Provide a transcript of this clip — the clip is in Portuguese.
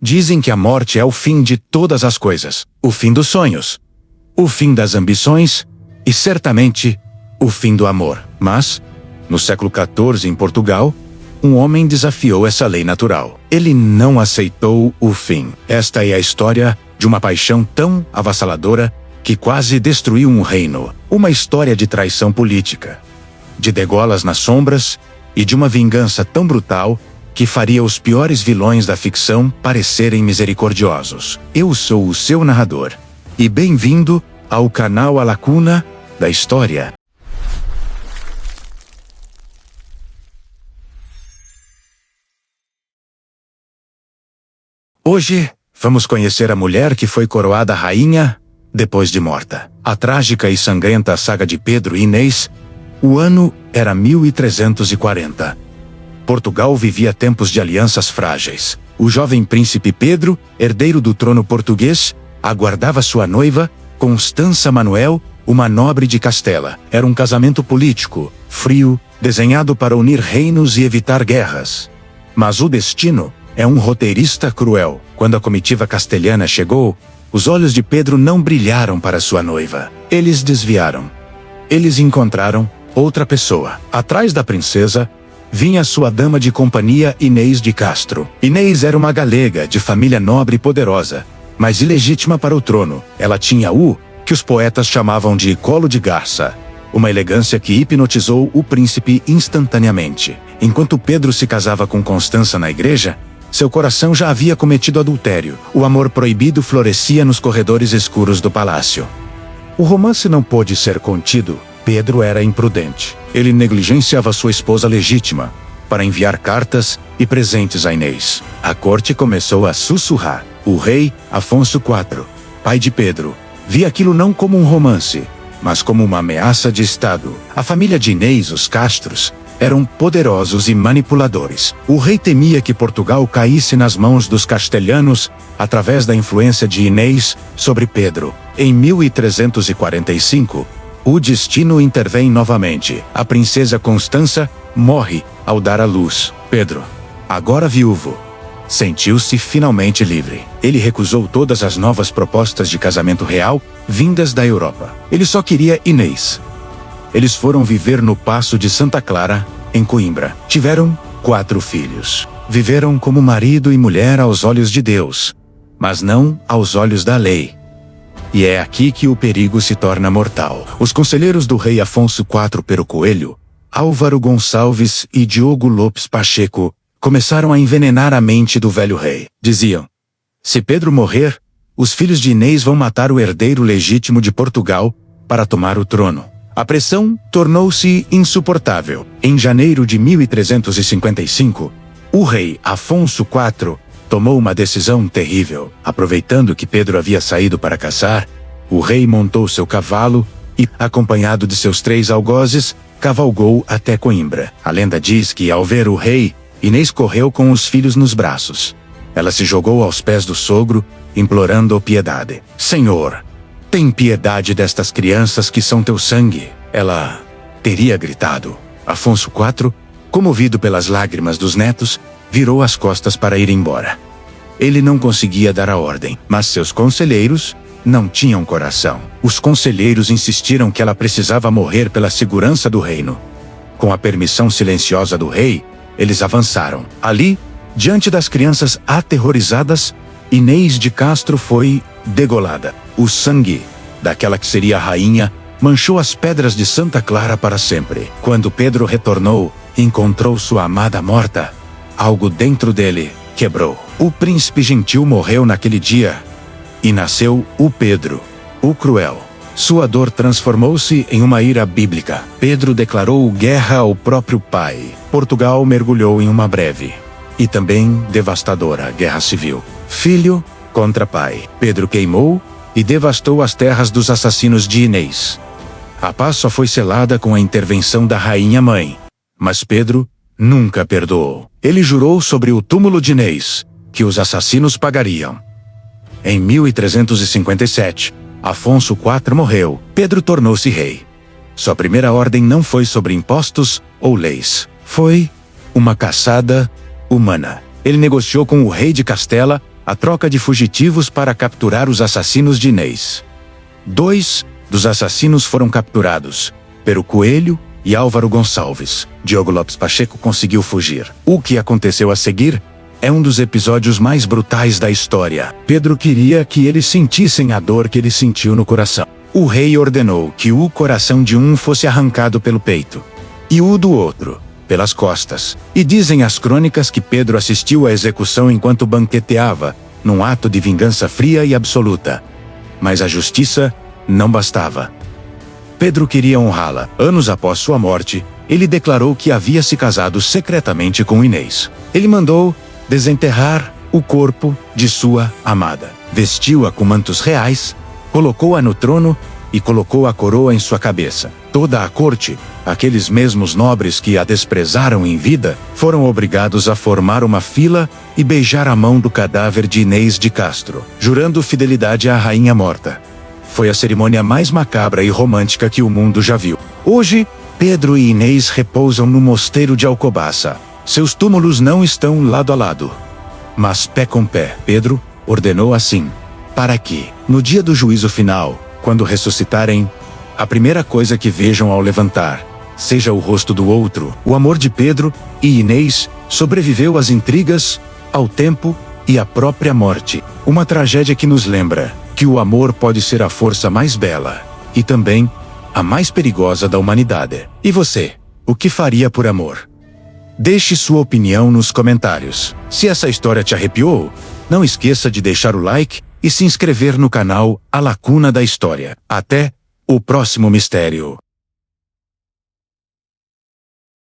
Dizem que a morte é o fim de todas as coisas, o fim dos sonhos, o fim das ambições e, certamente, o fim do amor. Mas, no século XIV, em Portugal, um homem desafiou essa lei natural. Ele não aceitou o fim. Esta é a história de uma paixão tão avassaladora que quase destruiu um reino. Uma história de traição política, de degolas nas sombras e de uma vingança tão brutal que faria os piores vilões da ficção parecerem misericordiosos. Eu sou o seu narrador. E bem-vindo ao canal A Lacuna da História. Hoje, vamos conhecer a mulher que foi coroada rainha depois de morta. A trágica e sangrenta saga de Pedro e Inês. O ano era 1340. Portugal vivia tempos de alianças frágeis. O jovem príncipe Pedro, herdeiro do trono português, aguardava sua noiva, Constança Manuel, uma nobre de Castela. Era um casamento político, frio, desenhado para unir reinos e evitar guerras. Mas o destino é um roteirista cruel. Quando a comitiva castelhana chegou, os olhos de Pedro não brilharam para sua noiva. Eles desviaram. Eles encontraram outra pessoa. Atrás da princesa, vinha sua dama de companhia Inês de Castro. Inês era uma galega de família nobre e poderosa, mas ilegítima para o trono. Ela tinha o que os poetas chamavam de colo de garça, uma elegância que hipnotizou o príncipe instantaneamente. Enquanto Pedro se casava com Constança na igreja, seu coração já havia cometido adultério. O amor proibido florescia nos corredores escuros do palácio. O romance não pôde ser contido. Pedro era imprudente. Ele negligenciava sua esposa legítima para enviar cartas e presentes a Inês. A corte começou a sussurrar. O rei, Afonso IV, pai de Pedro, via aquilo não como um romance, mas como uma ameaça de Estado. A família de Inês, os Castros, eram poderosos e manipuladores. O rei temia que Portugal caísse nas mãos dos castelhanos através da influência de Inês sobre Pedro. Em 1345, o destino intervém novamente. A princesa Constança morre ao dar à luz. Pedro, agora viúvo, sentiu-se finalmente livre. Ele recusou todas as novas propostas de casamento real vindas da Europa. Ele só queria Inês. Eles foram viver no Paço de Santa Clara, em Coimbra. Tiveram 4 filhos. Viveram como marido e mulher aos olhos de Deus, mas não aos olhos da lei. E é aqui que o perigo se torna mortal. Os conselheiros do rei Afonso IV Pero Coelho, Álvaro Gonçalves e Diogo Lopes Pacheco começaram a envenenar a mente do velho rei. Diziam: se Pedro morrer, os filhos de Inês vão matar o herdeiro legítimo de Portugal para tomar o trono. A pressão tornou-se insuportável. Em janeiro de 1355, o rei Afonso IV tomou uma decisão terrível. Aproveitando que Pedro havia saído para caçar, o rei montou seu cavalo e, acompanhado de seus 3 algozes, cavalgou até Coimbra. A lenda diz que, ao ver o rei, Inês correu com os filhos nos braços. Ela se jogou aos pés do sogro, implorando piedade. Senhor, tem piedade destas crianças que são teu sangue. Ela teria gritado. Afonso IV, comovido pelas lágrimas dos netos, virou as costas para ir embora. Ele não conseguia dar a ordem, mas seus conselheiros não tinham coração. Os conselheiros insistiram que ela precisava morrer pela segurança do reino. Com a permissão silenciosa do rei, eles avançaram. Ali, diante das crianças aterrorizadas, Inês de Castro foi degolada. O sangue daquela que seria a rainha manchou as pedras de Santa Clara para sempre. Quando Pedro retornou, encontrou sua amada morta. Algo dentro dele quebrou. O príncipe gentil morreu naquele dia. E nasceu o Pedro, o cruel. Sua dor transformou-se em uma ira bíblica. Pedro declarou guerra ao próprio pai. Portugal mergulhou em uma breve e também devastadora guerra civil. Filho contra pai. Pedro queimou e devastou as terras dos assassinos de Inês. A paz só foi selada com a intervenção da rainha-mãe. Mas Pedro nunca perdoou. Ele jurou sobre o túmulo de Inês que os assassinos pagariam. Em 1357, Afonso IV morreu. Pedro tornou-se rei. Sua primeira ordem não foi sobre impostos ou leis. Foi uma caçada humana. Ele negociou com o rei de Castela a troca de fugitivos para capturar os assassinos de Inês. 2 dos assassinos foram capturados, Pero Coelho e Álvaro Gonçalves. Diogo Lopes Pacheco conseguiu fugir. O que aconteceu a seguir é um dos episódios mais brutais da história. Pedro queria que eles sentissem a dor que ele sentiu no coração. O rei ordenou que o coração de um fosse arrancado pelo peito e o do outro pelas costas. E dizem as crônicas que Pedro assistiu à execução enquanto banqueteava, num ato de vingança fria e absoluta. Mas a justiça não bastava. Pedro queria honrá-la. Anos após sua morte, ele declarou que havia se casado secretamente com Inês. Ele mandou desenterrar o corpo de sua amada. Vestiu-a com mantos reais, colocou-a no trono e colocou a coroa em sua cabeça. Toda a corte, aqueles mesmos nobres que a desprezaram em vida, foram obrigados a formar uma fila e beijar a mão do cadáver de Inês de Castro, jurando fidelidade à rainha morta. Foi a cerimônia mais macabra e romântica que o mundo já viu. Hoje, Pedro e Inês repousam no mosteiro de Alcobaça. Seus túmulos não estão lado a lado, mas pé com pé. Pedro ordenou assim, para que, no dia do juízo final, quando ressuscitarem, a primeira coisa que vejam ao levantar seja o rosto do outro. O amor de Pedro e Inês sobreviveu às intrigas, ao tempo e à própria morte. Uma tragédia que nos lembra que o amor pode ser a força mais bela e também a mais perigosa da humanidade. E você, o que faria por amor? Deixe sua opinião nos comentários. Se essa história te arrepiou, não esqueça de deixar o like e se inscrever no canal A Lacuna da História. Até o próximo mistério.